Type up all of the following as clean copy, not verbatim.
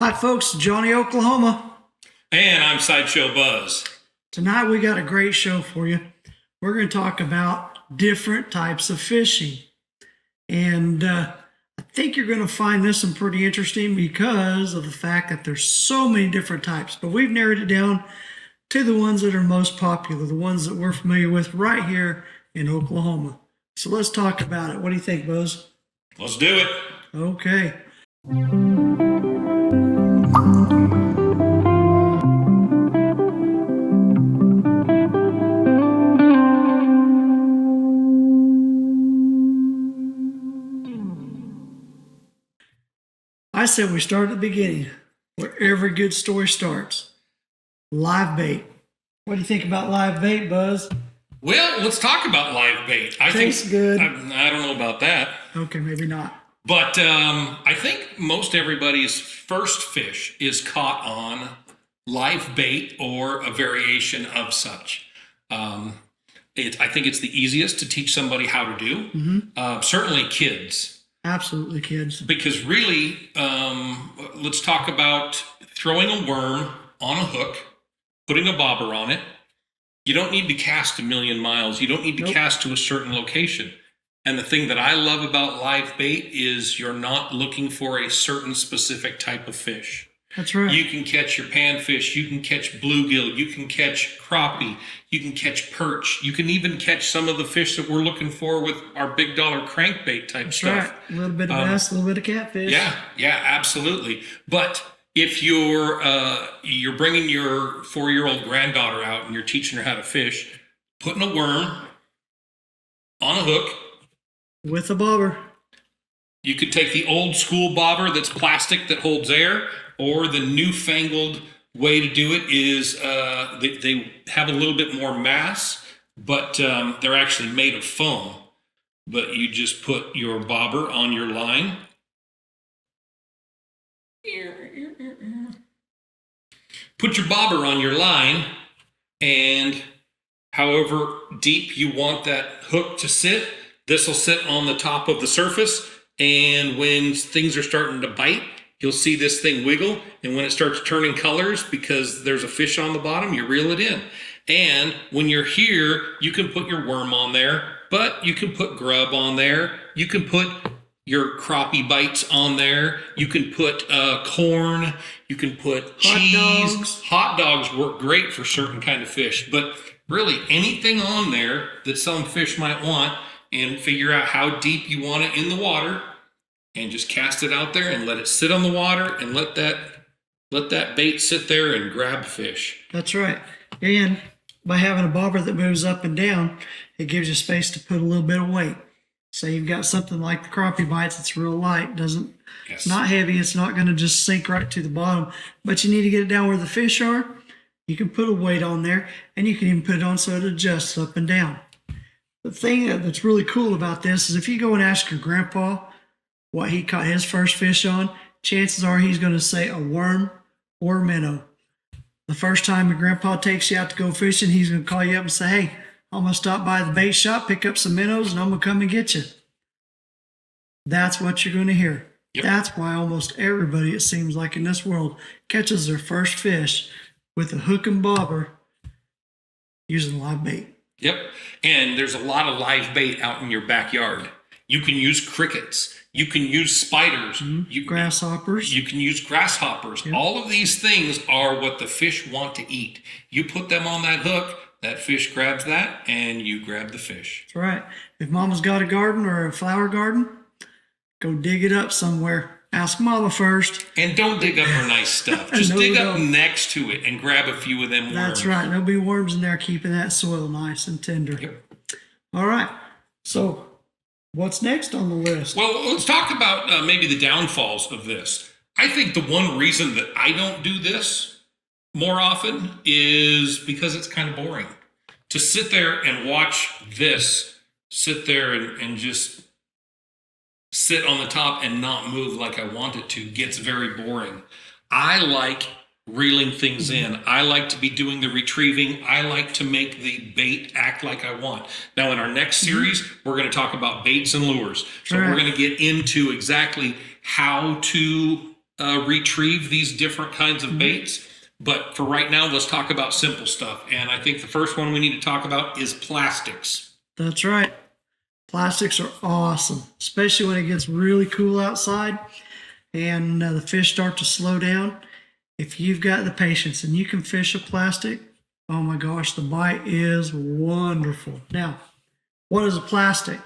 Hi, folks. Jonny Oklahoma. And I'm Sideshow Buzz. Tonight we got a great show for you. We're going to talk about different types of fishing. And I think you're going to find this one pretty interesting because of the fact that there's so many different types. But we've narrowed it down to the ones that are most popular, the ones that we're familiar with right here in Oklahoma. So let's talk about it. What do you think, Buzz? Let's do it. Okay. I said we start at the beginning, where every good story starts. Live bait. What do you think about live bait, Buzz? Well, let's talk about live bait. Tastes good. I don't know about that. Okay, maybe not. But I think most everybody's first fish is caught on live bait or a variation of such. I think it's the easiest to teach somebody how to do. Certainly kids. Absolutely, kids. Because really, let's talk about throwing a worm on a hook, putting a bobber on it. You don't need to cast a million miles. You don't need to cast to a certain location. And the thing that I love about live bait is you're not looking for a certain specific type of fish. That's right. You can catch your panfish, you can catch bluegill, you can catch crappie, you can catch perch, you can even catch some of the fish that we're looking for with our big dollar crankbait type stuff. Right. A little bit of bass, a little bit of catfish. Yeah, absolutely. But if you're bringing your 4-year-old granddaughter out and you're teaching her how to fish, putting a worm on a hook with a bobber. You could take the old school bobber that's plastic that holds air, or the newfangled way to do it is they have a little bit more mass, but they're actually made of foam. But you just put your bobber on your line. Put your bobber on your line, and however deep you want that hook to sit, this will sit on the top of the surface. And when things are starting to bite, you'll see this thing wiggle. And when it starts turning colors because there's a fish on the bottom, you reel it in. And when you're here, you can put your worm on there, but you can put grub on there. You can put your crappie bites on there. You can put corn. You can put cheese. Hot dogs work great for certain kind of fish. But really, anything on there that some fish might want, and figure out how deep you want it in the water, and just cast it out there and let it sit on the water and let that bait sit there and grab fish. That's right. And by having a bobber that moves up and down, it gives you space to put a little bit of weight. Say you've got something like the crappie bites, it's real light, it's not heavy, it's not going to just sink right to the bottom, but you need to get it down where the fish are. You can put a weight on there, and you can even put it on so it adjusts up and down. The thing that's really cool about this is if you go and ask your grandpa what he caught his first fish on, chances are he's going to say a worm or a minnow. The first time your grandpa takes you out to go fishing, he's going to call you up and say, hey, I'm going to stop by the bait shop, pick up some minnows, and I'm going to come and get you. That's what you're going to hear. Yep. That's why almost everybody, it seems like in this world, catches their first fish with a hook and bobber using live bait. Yep. And there's a lot of live bait out in your backyard. You can use crickets. You can use spiders. Grasshoppers. You can use grasshoppers. Yep. All of these things are what the fish want to eat. You put them on that hook, that fish grabs that, and you grab the fish. That's right. If mama's got a garden or a flower garden, go dig it up somewhere. Ask mama first. And don't dig up her nice stuff. Just dig up next to it and grab a few of them worms. That's right. There'll be worms in there keeping that soil nice and tender. Yep. All right. So what's next on the list? Well, let's talk about maybe the downfalls of this. I think the one reason that I don't do this more often is because it's kind of boring. To sit there and watch this, sit there and just sit on the top and not move like I want it to gets very boring. I like reeling things in. I like to be doing the retrieving. I like to make the bait act like I want. Now, in our next series, we're going to talk about baits and lures. So we're going to get into exactly how to retrieve these different kinds of baits. But for right now, let's talk about simple stuff. And I think the first one we need to talk about is plastics. That's right. Plastics are awesome, especially when it gets really cool outside and the fish start to slow down. If you've got the patience and you can fish a plastic, oh my gosh, the bite is wonderful. Now, what is a plastic?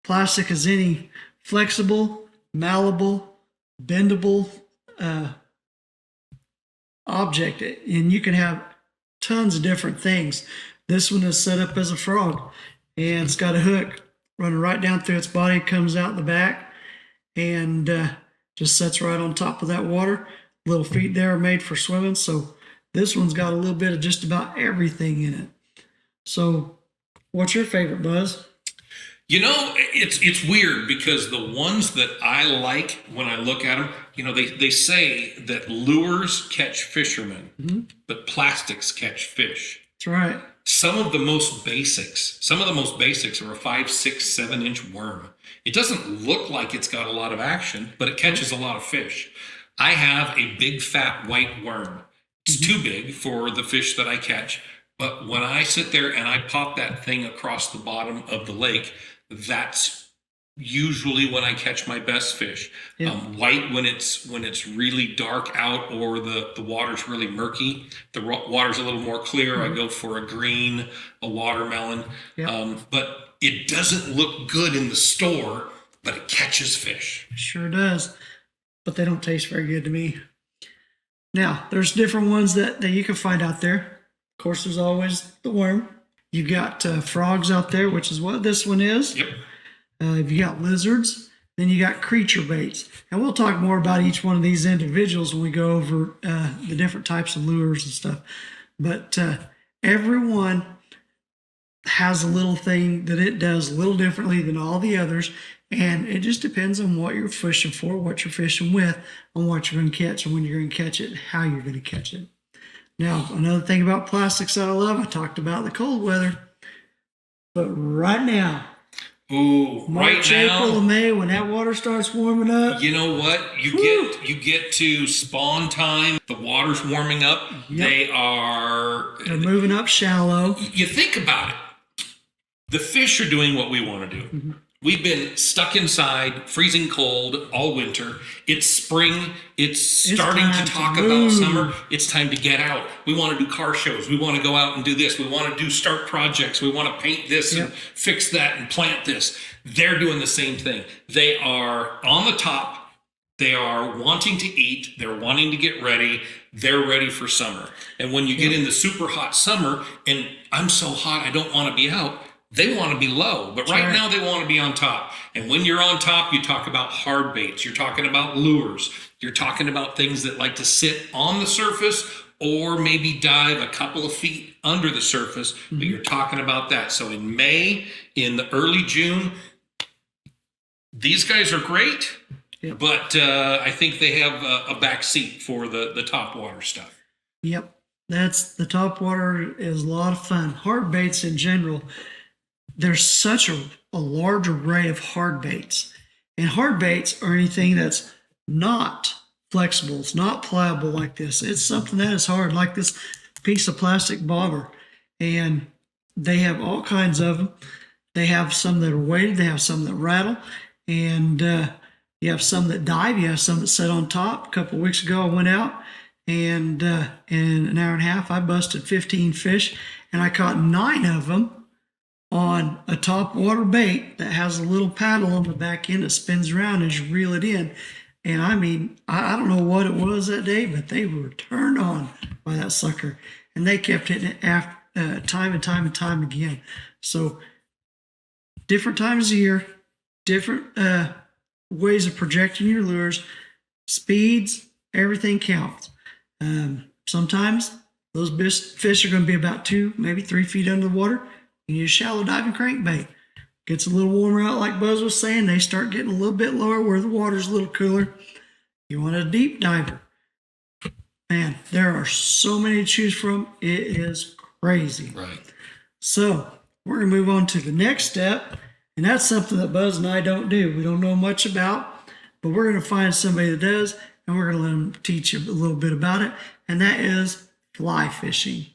Plastic is any flexible, malleable, bendable object, and you can have tons of different things. This one is set up as a frog, and it's got a hook running right down through its body, comes out the back, and just sits right on top of that water. Little feet there are made for swimming, so this one's got a little bit of just about everything in it. So, what's your favorite, Buzz? You know, it's weird because the ones that I like when I look at them, you know, they say that lures catch fishermen, but plastics catch fish. That's right. Some of the most basics are a 5, 6, 7-inch worm. It doesn't look like it's got a lot of action, but it catches a lot of fish. I have a big fat white worm. It's too big for the fish that I catch, but when I sit there and I pop that thing across the bottom of the lake, that's usually when I catch my best fish. Yeah. White when it's really dark out or the water's really murky. The water's a little more clear. I go for a green, a watermelon. Yeah. But it doesn't look good in the store, but it catches fish. Sure does. But they don't taste very good to me. Now, there's different ones that you can find out there. Of course, there's always the worm. You've got frogs out there, which is what this one is. Yep. You got lizards. Then you got creature baits. And we'll talk more about each one of these individuals when we go over the different types of lures and stuff. But everyone has a little thing that it does a little differently than all the others. And it just depends on what you're fishing for, what you're fishing with, on what you're going to catch and when you're going to catch it, and how you're going to catch it. Now, another thing about plastics that I love, I talked about the cold weather. But right now, March, April, and May, when that water starts warming up. You know what? You get to spawn time. The water's warming up. Yep. They're moving up shallow. You think about it. The fish are doing what we want to do. We've been stuck inside, freezing cold all winter. It's spring. It's starting to talk about summer. It's time to get out. We want to do car shows. We want to go out and do this. We want to start projects. We want to paint this and fix that and plant this. They're doing the same thing. They are on the top. They are wanting to eat. They're wanting to get ready. They're ready for summer. And when you get in the super hot summer, and I'm so hot I don't want to be out, they want to be low, but right now they want to be on top. And when you're on top, you talk about hard baits. You're talking about lures. You're talking about things that like to sit on the surface or maybe dive a couple of feet under the surface, but you're talking about that. So in May, in the early June, these guys are great, but I think they have a back seat for the top water stuff. Yep, that's the top water is a lot of fun. Hard baits in general. There's such a large array of hard baits. And hard baits are anything that's not flexible. It's not pliable like this. It's something that is hard, like this piece of plastic bobber. And they have all kinds of them. They have some that are weighted. They have some that rattle. And you have some that dive. You have some that sit on top. A couple of weeks ago, I went out, and in an hour and a half, I busted 15 fish. And I caught 9 of them on a top water bait that has a little paddle on the back end that spins around as you reel it in. And I mean, I don't know what it was that day, but they were turned on by that sucker. And they kept hitting it time and time again. So different times of year, different ways of projecting your lures, speeds, everything counts. Sometimes those fish are going to be about 2, maybe 3 feet under the water. You use shallow diving crankbait. Gets a little warmer out, like Buzz was saying. They start getting a little bit lower where the water's a little cooler. You want a deep diver. Man, there are so many to choose from. It is crazy. Right. So we're going to move on to the next step. And that's something that Buzz and I don't do. We don't know much about, but we're going to find somebody that does. and we're going to let them teach you a little bit about it, and that is fly fishing.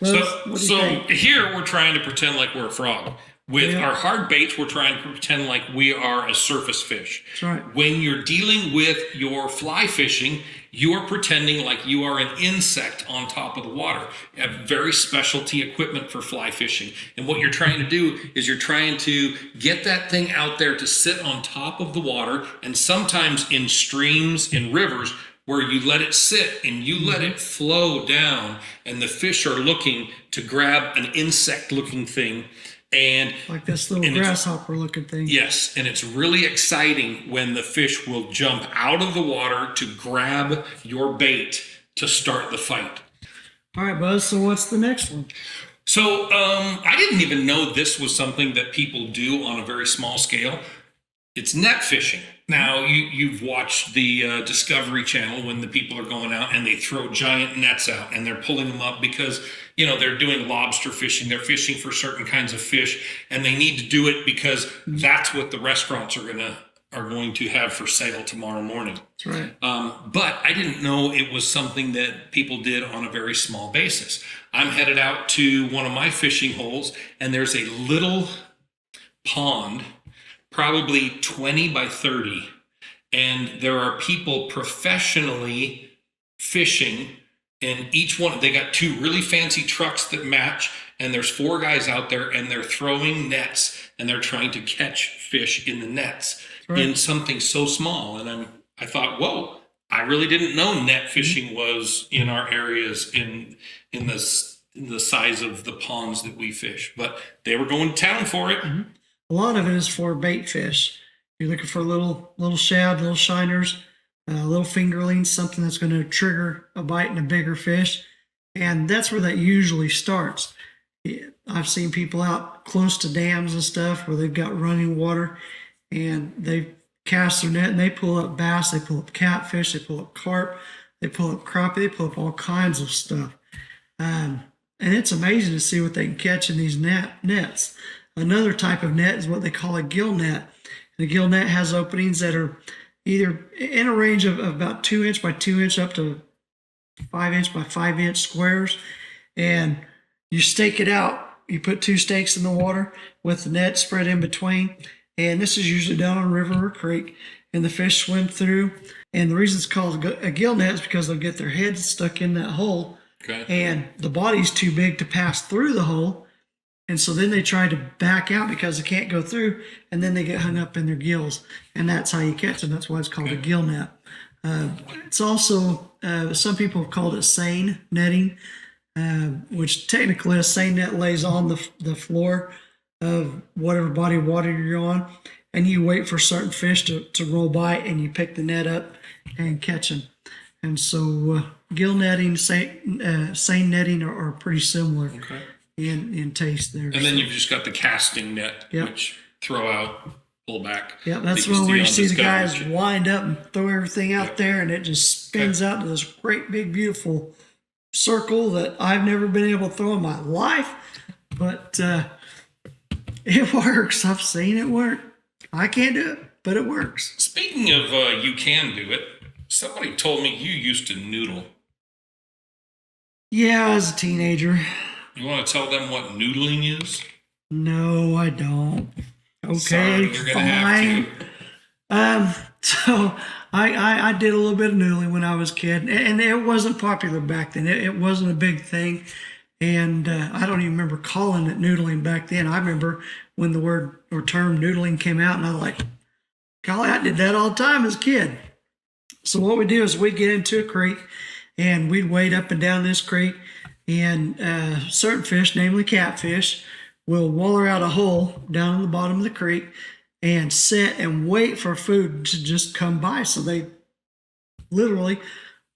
Well, so here we're trying to pretend like we're a frog. With our hard baits, we're trying to pretend like we are a surface fish. That's right. When you're dealing with your fly fishing, you are pretending like you are an insect on top of the water. You have very specialty equipment for fly fishing. And what you're trying to do is you're trying to get that thing out there to sit on top of the water, and sometimes in streams, in rivers, where you let it sit and you let it flow down, and the fish are looking to grab an insect-looking thing. And like this little grasshopper looking thing. Yes, and it's really exciting when the fish will jump out of the water to grab your bait to start the fight. All right, Buzz, so what's the next one? So I didn't even know this was something that people do on a very small scale. It's net fishing. Now, you've watched the Discovery Channel when the people are going out and they throw giant nets out and they're pulling them up because, they're doing lobster fishing. They're fishing for certain kinds of fish, and they need to do it because that's what the restaurants are going to have for sale tomorrow morning. That's right. But I didn't know it was something that people did on a very small basis. I'm headed out to one of my fishing holes, and there's a little pond, probably 20 by 30, and there are people professionally fishing, and each one, they got 2 really fancy trucks that match, and there's 4 guys out there, and they're throwing nets, and they're trying to catch fish in the nets in something so small. And I thought, whoa, I really didn't know net fishing was in our areas in the size of the ponds that we fish, but they were going to town for it. Mm-hmm. A lot of it is for bait fish. You're looking for little shad, little shiners, little fingerlings, something that's going to trigger a bite in a bigger fish. And that's where that usually starts. I've seen people out close to dams and stuff where they've got running water, and they cast their net and they pull up bass, they pull up catfish, they pull up carp, they pull up crappie, they pull up all kinds of stuff. And it's amazing to see what they can catch in these nets. Another type of net is what they call a gill net. And a gill net has openings that are either in a range of about 2 inch by 2 inch up to 5 inch by 5 inch squares. And you stake it out. You put 2 stakes in the water with the net spread in between. And this is usually down on a river or creek. And the fish swim through. And the reason it's called a gill net is because they'll get their heads stuck in that hole. Okay. And the body's too big to pass through the hole. And so then they try to back out because they can't go through, and then they get hung up in their gills. And that's how you catch them. That's why it's called a gill net. It's also, some people have called it seine netting, which technically a seine net lays on the floor of whatever body of water you're on, and you wait for certain fish to roll by, and you pick the net up and catch them. And so gill netting, seine netting are pretty similar. Okay. In taste there. And then you've just got the casting net, which throw out, pull back. Yeah, that's one where you see the guys wind up and throw everything out there, and it just spins out to this great big beautiful circle that I've never been able to throw in my life, but it works. I've seen it work. I can't do it, but it works. Speaking of you can do it, somebody told me you used to noodle. Yeah, as a teenager. You want to tell them what noodling is? No, I don't. Okay, sorry, you're gonna have to. So I did a little bit of noodling when I was a kid, and it wasn't popular back then. It wasn't a big thing, and I don't even remember calling it noodling back then. I remember when the word or term noodling came out, and I was like, golly, I did that all the time as a kid. So what we do is we'd get into a creek, and we'd wade up and down this creek, and certain fish, namely catfish, will waller out a hole down in the bottom of the creek and sit and wait for food to just come by. So they literally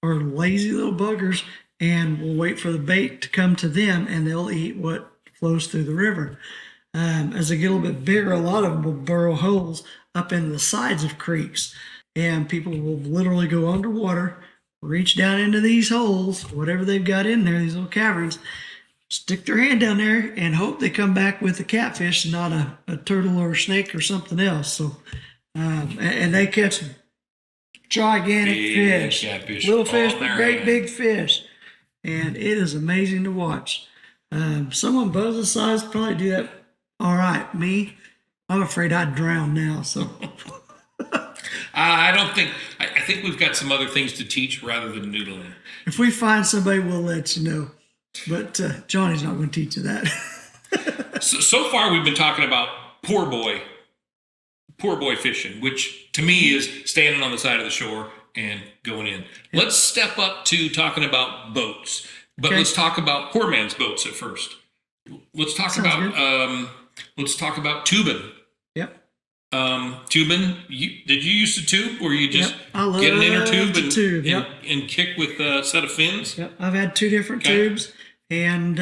are lazy little buggers and will wait for the bait to come to them, and they'll eat what flows through the river. As they get a little bit bigger, a lot of them will burrow holes up in the sides of creeks, and people will literally go underwater, reach down into these holes, whatever they've got in there, these little caverns, stick their hand down there and hope they come back with a catfish, not a turtle or a snake or something else. So, and they catch gigantic fish. Catfish. Little fish, on but their great hand. big fish. And it is amazing to watch. Someone Bo's size probably do that all right. Me, I'm afraid I'd drown now. So I don't think. I think we've got some other things to teach rather than noodling. if we find somebody, we'll let you know. But Johnny's not going to teach you that. So far, we've been talking about poor boy fishing, which to me is standing on the side of the shore and going in. Let's step up to talking about boats, but Okay. let's talk about poor man's boats at first. Let's talk Sounds about tubing. Yep. Tubing. Did you use to tube, or you just Yep. I love get an inner tube to tube. Yep. and kick with a set of fins? Yep. I've had 2 different Okay. tubes, and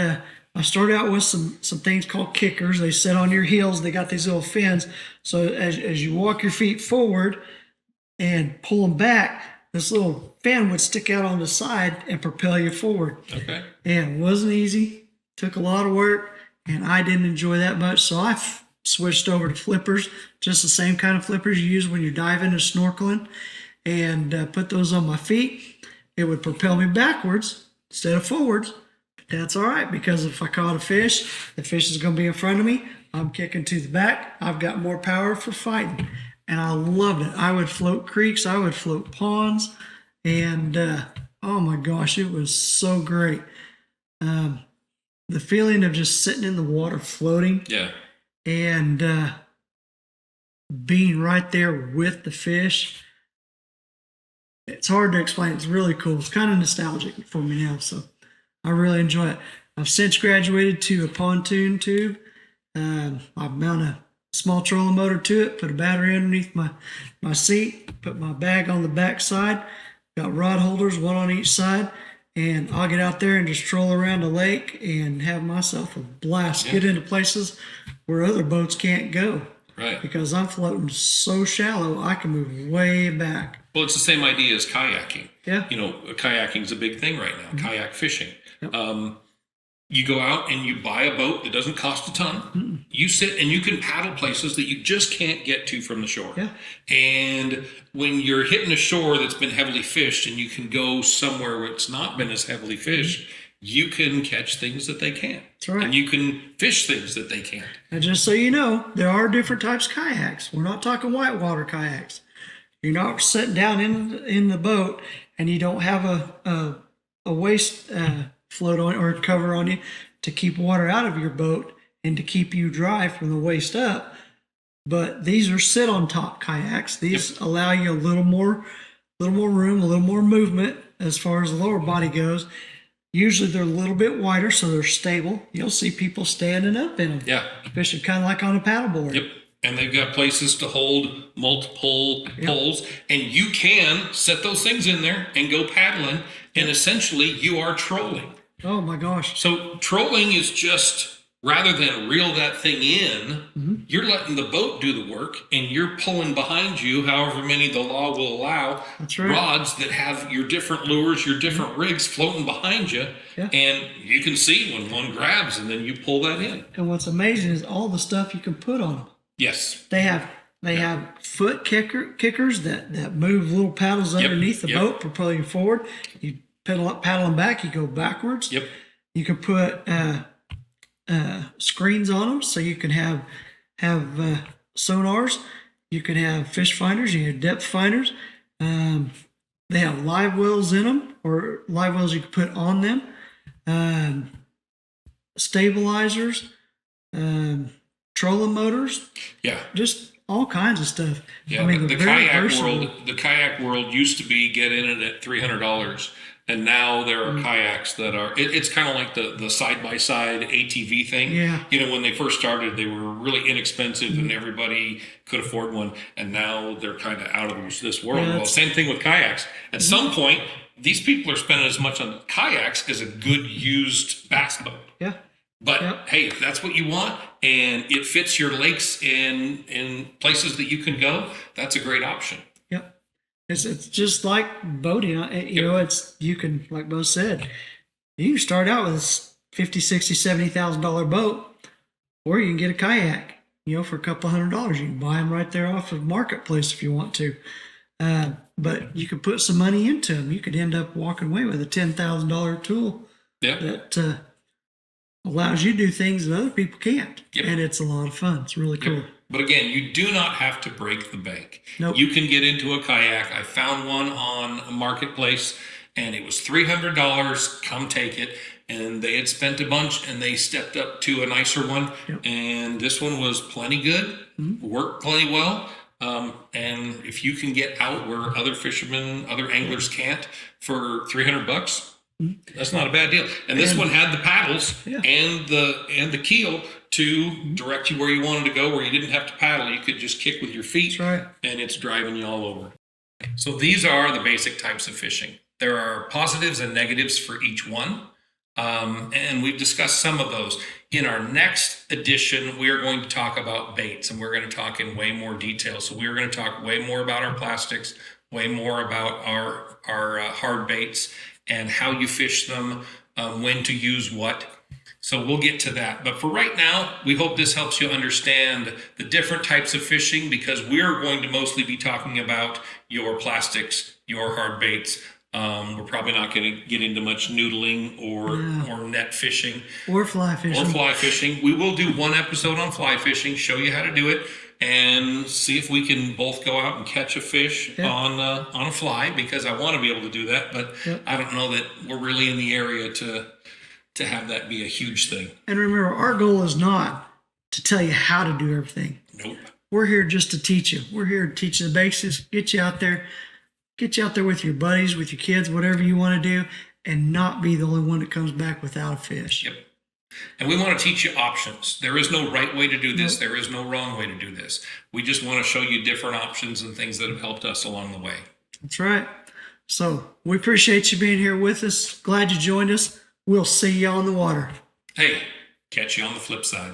I started out with some things called kickers. They sit on your heels. They got these little fins. So as you walk your feet forward and pull them back, this little fin would stick out on the side and propel you forward. Okay. And it wasn't easy. Took a lot of work, and I didn't enjoy that much. So I switched over to flippers, just the same kind of flippers you use when you're diving or snorkeling, and put those on my feet. It would propel me backwards instead of forwards. That's all right, because if I caught a fish, the fish is going to be in front of me. I'm kicking to the back. I've got more power for fighting. And I loved it. I would float creeks. I would float ponds. And oh my gosh, it was so great. The feeling of just sitting in the water floating Yeah. and being right there with the fish. It's hard to explain. It's really cool. It's kind of nostalgic for me now. So I really enjoy it. I've since graduated to a pontoon tube. I mount a small trolling motor to it, put a battery underneath my seat, put my bag on the back side, got rod holders, one on each side, and I'll get out there and just troll around the lake and have myself a blast. Yeah. Get into places where other boats can't go. Right. Because I'm floating so shallow, I can move way back. Well, it's the same idea as kayaking. Yeah. You know, kayaking is a big thing right now. Kayak fishing. Yep. You go out and you buy a boat that doesn't cost a ton. You sit and you can paddle places that you just can't get to from the shore. Yeah. And when you're hitting a shore that's been heavily fished and you can go somewhere where it's not been as heavily fished, you can catch things that they can't. That's right. And you can fish things that they can't. And just so you know, there are different types of kayaks. We're not talking whitewater kayaks. You're not sitting down in the boat and you don't have a waist float on or cover on you to keep water out of your boat and to keep you dry from the waist up. But these are sit on top kayaks. These allow you a little more room, a little more movement as far as the lower body goes. Usually they're a little bit wider, so they're stable. You'll see people standing up in them. Yeah. Fishing kind of like on a paddleboard. Yep. And they've got places to hold multiple poles. And you can set those things in there and go paddling. And essentially you are trolling. Oh my gosh. So trolling is just, rather than reel that thing in, you're letting the boat do the work and you're pulling behind you, however many the law will allow, That's right. rods that have your different lures, your different rigs floating behind you. Yeah. And you can see when one grabs and then you pull that in. And what's amazing is all the stuff you can put on them. Yes. They have foot kickers that move little paddles underneath the boat, propelling you forward. You paddle them back, you go backwards. Yep. You can put screens on them, so you can have sonars. You can have fish finders. You have depth finders. They have live wells in them, or live wells you can put on them. Stabilizers. Trolling motors. Yeah. Just all kinds of stuff. Yeah, I mean, the they're very kayak versatile. world. The kayak world used to be get in it at $300, and now there are kayaks that are. It's kind of like the side by side ATV thing. Yeah. You know, when they first started, they were really inexpensive, and everybody could afford one. And now they're kind of out of this world. Yeah, Well, same thing with kayaks. At some point, these people are spending as much on kayaks as a good used bass boat. Yeah. But hey, if that's what you want and it fits your lakes in places that you can go, that's a great option. Yep. It's just like boating. You know, you can, like Bo said, you can start out with a $50,000, $60,000, $70,000 boat, or you can get a kayak, for a couple $100. You can buy them right there off of Marketplace if you want to. But you could put some money into them. You could end up walking away with a $10,000 tool Yep. that allows you to do things that other people can't. Yep. And it's a lot of fun. It's really cool. But again, you do not have to break the bank. Nope. You can get into a kayak. I found one on a marketplace, and it was $300. Come take it. And they had spent a bunch, and they stepped up to a nicer one. Yep. And this one was plenty good, worked plenty well. And if you can get out where other fishermen, other anglers can't for $300, that's not a bad deal. And this one had the paddles and the keel to direct you where you wanted to go, where you didn't have to paddle. You could just kick with your feet, That's right. and it's driving you all over. So these are the basic types of fishing. There are positives and negatives for each one. And we've discussed some of those. In our next edition, we are going to talk about baits, and we're going to talk in way more detail. So we're going to talk way more about our plastics, way more about our hard baits and how you fish them, when to use what. So we'll get to that. But for right now, we hope this helps you understand the different types of fishing, because we're going to mostly be talking about your plastics, your hard baits. We're probably not going to get into much noodling or net fishing. Or fly fishing. We will do one episode on fly fishing, show you how to do it, and see if we can both go out and catch a fish on a fly, because I want to be able to do that, but I don't know that we're really in the area to have that be a huge thing. And remember, our goal is not to tell you how to do everything. Nope. We're here just to teach you. We're here to teach you the basics, get you out there with your buddies, with your kids, whatever you want to do, and not be the only one that comes back without a fish. Yep. And we want to teach you options. There is no right way to do this. There is no wrong way to do this. We just want to show you different options and things that have helped us along the way. That's right. So we appreciate you being here with us. Glad you joined us. We'll see you on the water. Hey, catch you on the flip side.